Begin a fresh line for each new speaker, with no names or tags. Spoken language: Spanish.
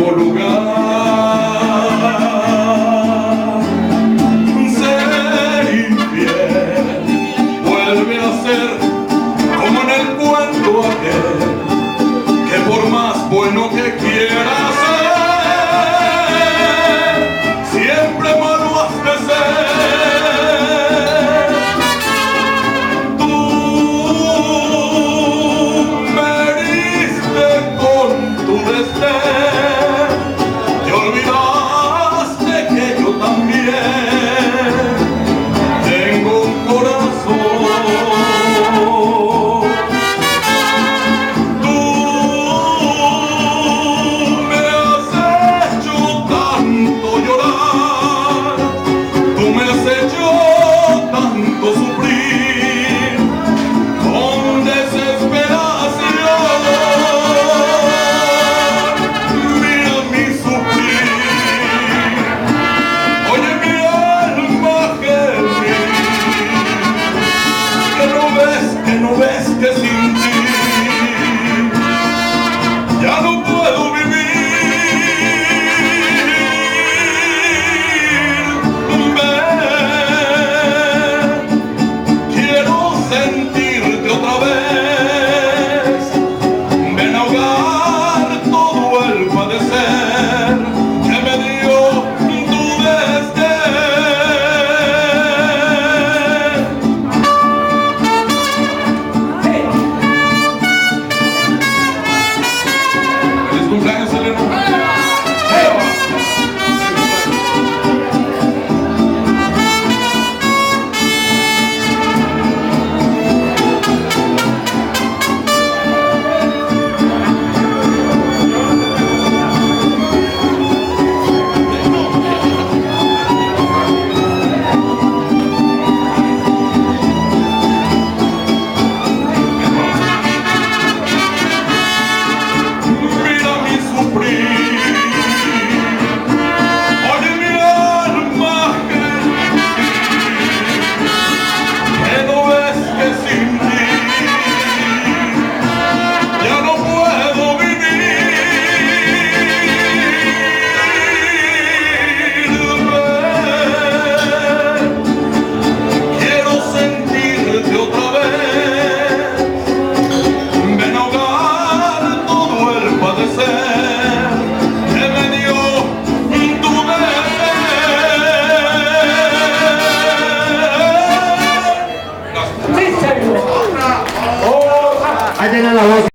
mismo lugar. Ser infiel vuelve a ser como en el cuento aquel, que por más bueno que quieras ser, siempre malo has de ser. Tú me heriste con tu desdén, te olvidaste que yo también tengo un corazón. Sufrir con desesperación, mira mi sufrir, oye mi alma gemir, que no ves que sin ti ya no puedo vivir. Sentirte otra vez, ven a ahogar todo el padecer.